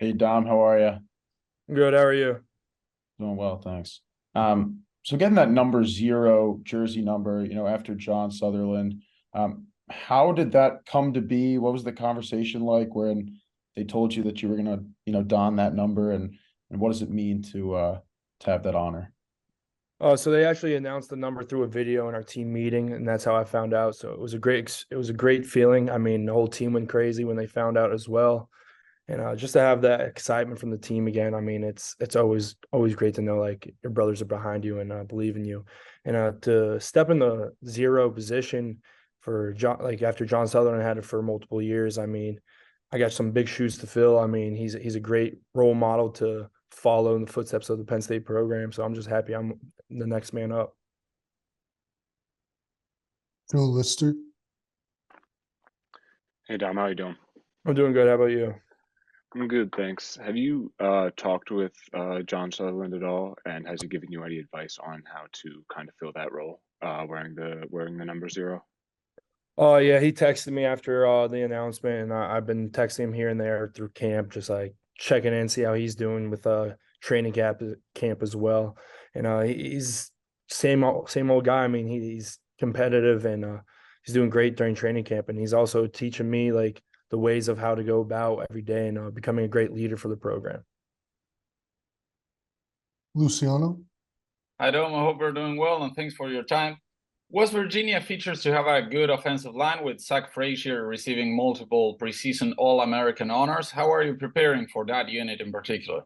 Hey Dom, how are you? Good. How are you? Doing well, thanks. So getting that number zero jersey number, after John Sutherland, how did that come to be? What was the conversation like when they told you that you were gonna, don that number, and what does it mean to have that honor? So they actually announced the number through a video in our team meeting, and that's how I found out. So it was a great feeling. I mean, the whole team went crazy when they found out as well, and just to have that excitement from the team again. I mean, it's always great to know like your brothers are behind you and believe in you, and to step in the zero position for John, like after John Sutherland had it for multiple years. I mean, I got some big shoes to fill. I mean, he's a great role model to follow in the footsteps of the Penn State program. So I'm just happy I'm the next man up. Phil Lister. Hey Dom, how you doing? I'm doing good. How about you? I'm good, thanks. Have you talked with John Sutherland at all, and has he given you any advice on how to kind of fill that role, wearing the number zero? Oh yeah, he texted me after the announcement, and I've been texting him here and there through camp, just like checking in, see how he's doing with training camp as well. And he's same old guy. I mean, he's competitive and he's doing great during training camp, and he's also teaching me like the ways of how to go about every day and becoming a great leader for the program. Luciano. Hi, Dom. I hope you're doing well, and thanks for your time. West Virginia features to have a good offensive line with Zach Frazier receiving multiple preseason All-American honors. How are you preparing for that unit in particular?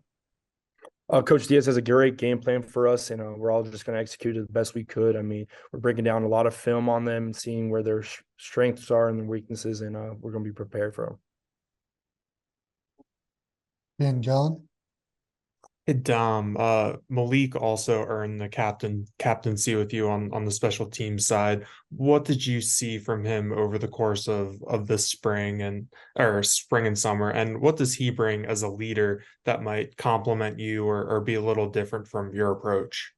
Coach Diaz has a great game plan for us, and we're all just going to execute it the best we could. I mean, we're breaking down a lot of film on them and seeing where their strengths are and their weaknesses, and we're going to be prepared for them. Ben Gallen. Hey Dom, Malik also earned the captaincy with you on the special teams side. What did you see from him over the course of the spring and summer? And what does he bring as a leader that might complement you or be a little different from your approach?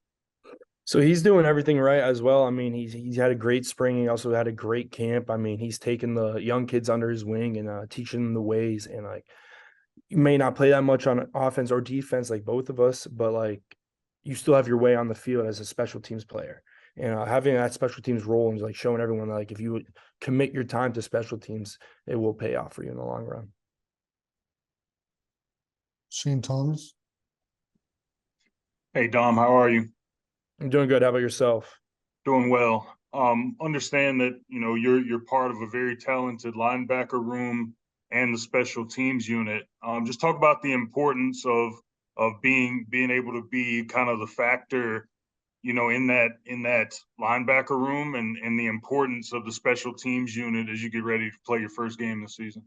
So he's doing everything right as well. I mean, he's had a great spring. He also had a great camp. I mean, he's taken the young kids under his wing and teaching them the ways. And like, you may not play that much on offense or defense, like both of us, but like, you still have your way on the field as a special teams player. And having that special teams role and like showing everyone that, like if you commit your time to special teams, it will pay off for you in the long run. Shane Thomas. Hey Dom, how are you? I'm doing good. How about yourself? Doing well. Understand that you're part of a very talented linebacker room and the special teams unit. Just talk about the importance of being able to be kind of the factor, in that linebacker room and the importance of the special teams unit as you get ready to play your first game this season.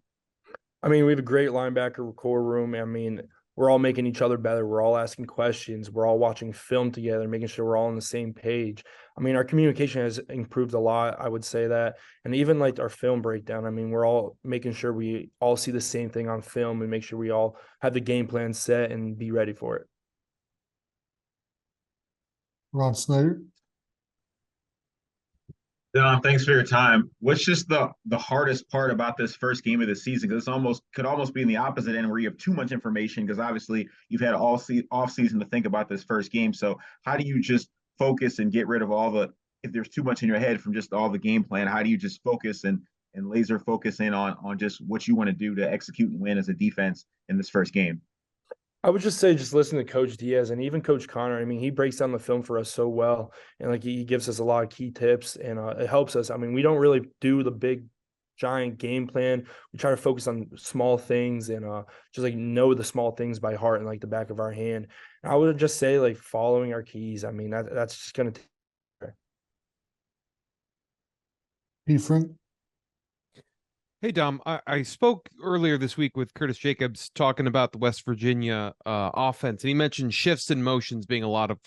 I mean, we have a great linebacker core room. I mean, we're all making each other better. We're all asking questions. We're all watching film together, making sure we're all on the same page. I mean, our communication has improved a lot. I would say that. And even like our film breakdown, I mean, we're all making sure we all see the same thing on film and make sure we all have the game plan set and be ready for it. Ron Snyder. Don, thanks for your time. What's just the hardest part about this first game of the season? Because it's almost could almost be in the opposite end where you have too much information. Because obviously you've had off season to think about this first game. So how do you just focus and get rid of all the if there's too much in your head from just all the game plan? How do you just focus and laser focus in on just what you want to do to execute and win as a defense in this first game? I would just say just listen to Coach Diaz and even Coach Connor. I mean, he breaks down the film for us so well, and like he gives us a lot of key tips, and it helps us. I mean, we don't really do the big, giant game plan. We try to focus on small things and just like know the small things by heart and like the back of our hand. And I would just say like following our keys. I mean, that's just gonna. P. Frank. Hey, Dom, I spoke earlier this week with Curtis Jacobs talking about the West Virginia offense, and he mentioned shifts and motions being a lot of,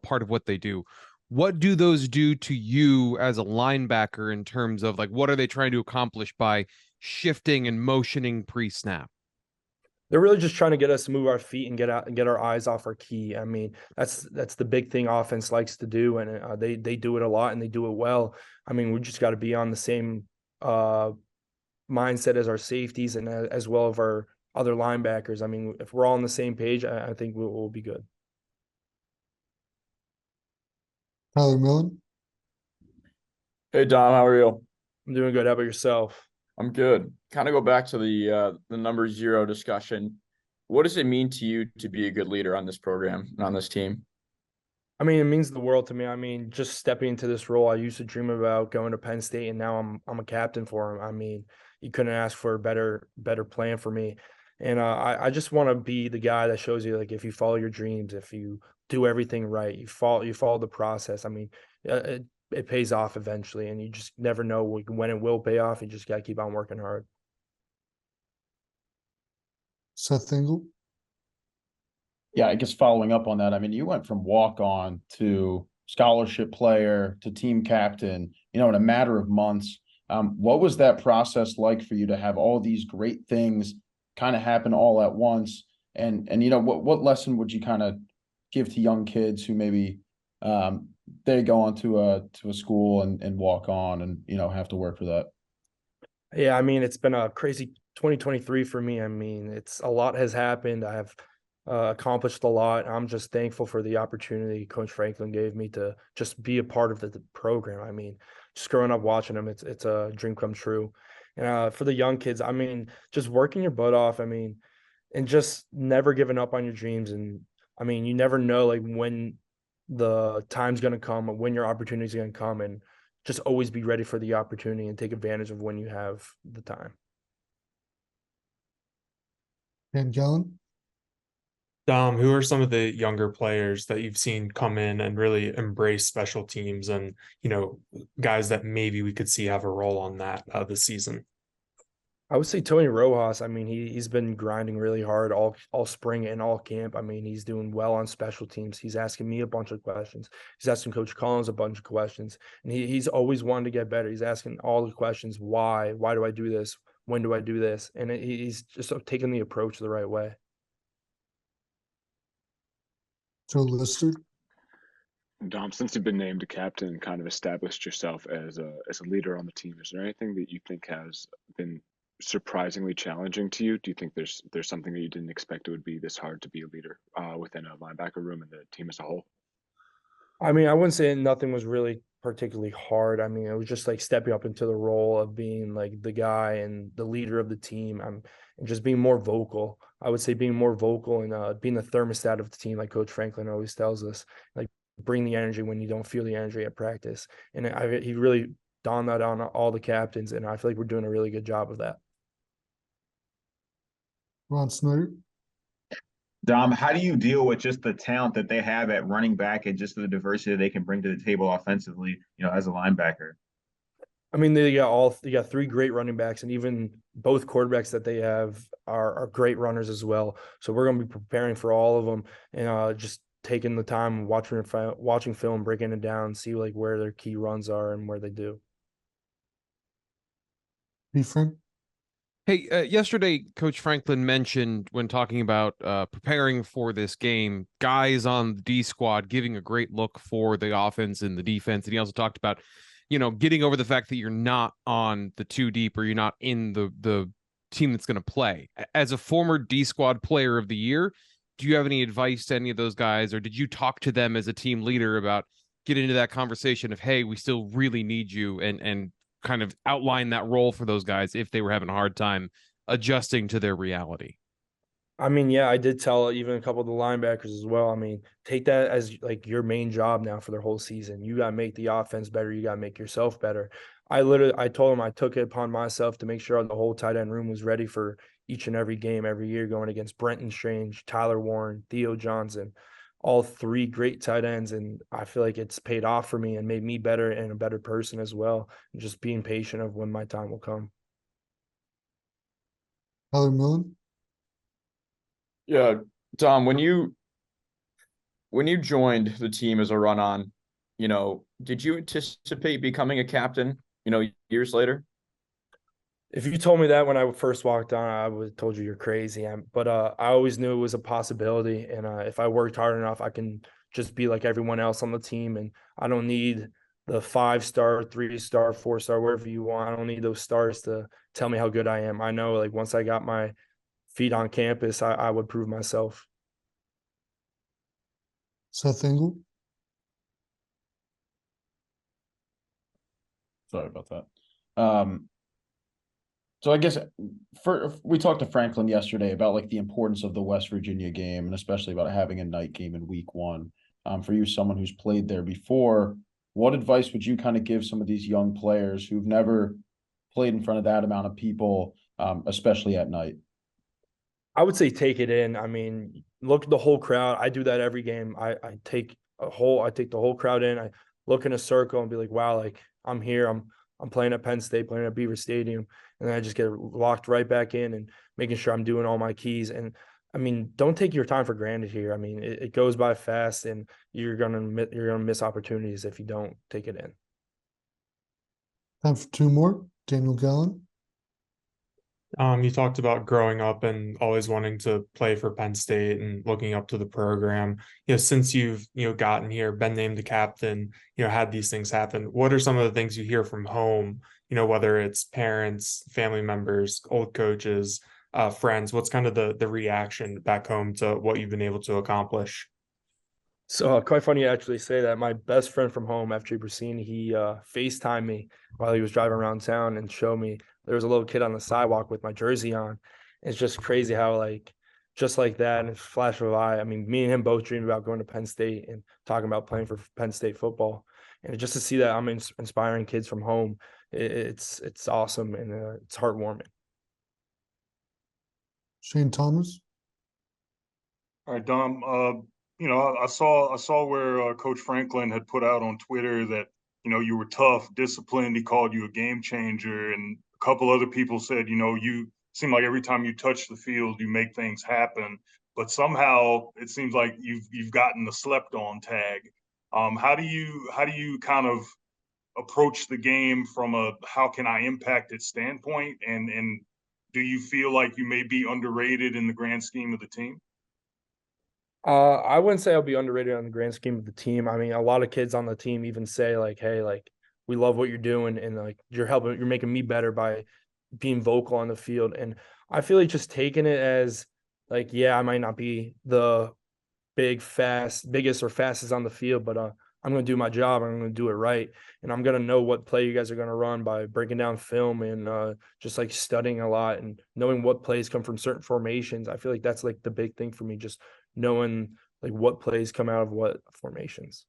part of what they do. What do those do to you as a linebacker in terms of like what are they trying to accomplish by shifting and motioning pre-snap? They're really just trying to get us to move our feet and get out and get our eyes off our key. I mean, that's the big thing offense likes to do, and they do it a lot and they do it well. I mean, we just got to be on the same mindset as our safeties and as well as our other linebackers. I mean, if we're all on the same page, I think we'll be good. Tyler Millen, Hey Dom, how are you? I'm doing good. How about yourself? I'm good. Kind of go back to the number zero discussion. What does it mean to you to be a good leader on this program and on this team? I mean, it means the world to me. I mean, just stepping into this role, I used to dream about going to Penn State, and now I'm a captain for him. I mean, you couldn't ask for a better plan for me. And I just want to be the guy that shows you, like, if you follow your dreams, if you do everything right, you follow the process. I mean, it pays off eventually, and you just never know when it will pay off. You just got to keep on working hard. Seth Engel, Yeah, I guess following up on that, I mean, you went from walk-on to scholarship player to team captain, in a matter of months. What was that process like for you to have all these great things kind of happen all at once? And what lesson would you kind of give to young kids who maybe they go on to a school and walk on and have to work for that? Yeah, I mean, it's been a crazy 2023 for me. I mean, a lot has happened. I have accomplished a lot. I'm just thankful for the opportunity Coach Franklin gave me to just be a part of the program. I mean, just growing up watching him, it's a dream come true. And for the young kids, I mean, just working your butt off. I mean, and just never giving up on your dreams. And I mean, you never know, like, when the time's going to come, or when your opportunity is going to come, and just always be ready for the opportunity and take advantage of when you have the time. Ben Gallen, Dom, who are some of the younger players that you've seen come in and really embrace special teams and, guys that maybe we could see have a role on that this season? I would say Tony Rojas. I mean, he's been grinding really hard all spring and all camp. I mean, he's doing well on special teams. He's asking me a bunch of questions. He's asking Coach Collins a bunch of questions, and he's always wanted to get better. He's asking all the questions: why? Why do I do this? When do I do this? And he's just taking the approach the right way. Joe Lister, Dom, since you've been named a captain and kind of established yourself as a leader on the team, is there anything that you think has been surprisingly challenging to you? Do you think there's something that you didn't expect it would be this hard to be a leader within a linebacker room and the team as a whole? I mean, I wouldn't say nothing was really particularly hard. I mean, it was just like stepping up into the role of being like the guy and the leader of the team. And just being more vocal. I would say being more vocal and being the thermostat of the team, like Coach Franklin always tells us, like, bring the energy when you don't feel the energy at practice. And he really dawned that on all the captains, and I feel like we're doing a really good job of that. Ron Snyder, Dom, how do you deal with just the talent that they have at running back and just the diversity they can bring to the table offensively, as a linebacker? I mean, they got three great running backs, and even both quarterbacks that they have are great runners as well. So we're going to be preparing for all of them, and just taking the time, watching film, breaking it down, see like where their key runs are and where they do. Efren, Hey, yesterday, Coach Franklin mentioned when talking about preparing for this game, guys on the D squad giving a great look for the offense and the defense. And he also talked about, getting over the fact that you're not on the two deep or you're not in the team that's going to play. As a former D squad player of the year, do you have any advice to any of those guys, or did you talk to them as a team leader about getting into that conversation of, hey, we still really need you, and kind of outline that role for those guys if they were having a hard time adjusting to their reality? I mean, yeah, I did tell even a couple of the linebackers as well. I mean, take that as like your main job now for their whole season. You got to make the offense better. You got to make yourself better. I told them I took it upon myself to make sure the whole tight end room was ready for each and every game every year, going against Brenton Strange, Tyler Warren, Theo Johnson, all three great tight ends. And I feel like it's paid off for me and made me better and a better person as well. And just being patient of when my time will come. Tyler Millen, Yeah, Dom, when you joined the team as a run-on, did you anticipate becoming a captain, years later? If you told me that when I first walked on, I would have told you you're crazy. But I always knew it was a possibility. And if I worked hard enough, I can just be like everyone else on the team. And I don't need the 5-star, 3-star, 4-star, wherever you want. I don't need those stars to tell me how good I am. I know, like, once I got my feet on campus, I would prove myself. Seth Engel. Sorry about that. So I guess we talked to Franklin yesterday about like the importance of the West Virginia game and especially about having a night game in week one. For you, someone who's played there before, what advice would you kind of give some of these young players who've never played in front of that amount of people, especially at night? I would say take it in. I mean, look at the whole crowd. I do that every game. I take the whole crowd in. I look in a circle and be like, wow, like I'm here. I'm playing at Penn State, playing at Beaver Stadium, and then I just get locked right back in and making sure I'm doing all my keys. And I mean, don't take your time for granted here. I mean, it goes by fast, and you're gonna miss opportunities if you don't take it in. Time for two more. Daniel Gallen. You talked about growing up and always wanting to play for Penn State and looking up to the program. Since you've, gotten here, been named the captain, had these things happen, what are some of the things you hear from home, whether it's parents, family members, old coaches, friends? What's kind of the reaction back home to what you've been able to accomplish? So quite funny you actually say that. My best friend from home after Brasini, he FaceTimed me while he was driving around town and showed me there was a little kid on the sidewalk with my jersey on. It's just crazy how just like that, and a flash of an eye. I mean, me and him both dreamed about going to Penn State and talking about playing for Penn State football. And just to see that I'm inspiring kids from home, it's awesome, and it's heartwarming. Shane Thomas. All right, Dom. I saw where Coach Franklin had put out on Twitter that you were tough, disciplined. He called you a game changer, and a couple other people said you seem like every time you touch the field, you make things happen. But somehow it seems like you've gotten the slept on tag. How do you kind of approach the game from a how can I impact it standpoint, and do you feel like you may be underrated in the grand scheme of the team? I wouldn't say I'll be underrated on the grand scheme of the team. I mean, a lot of kids on the team even say like, "Hey, like we love what you're doing, and like you're making me better by being vocal on the field." And I feel like just taking it as like, yeah, I might not be the biggest or fastest on the field, but I'm going to do my job. I'm going to do it right, and I'm going to know what play you guys are going to run by breaking down film and just like studying a lot and knowing what plays come from certain formations. I feel like that's like the big thing for me, just knowing like what plays come out of what formations.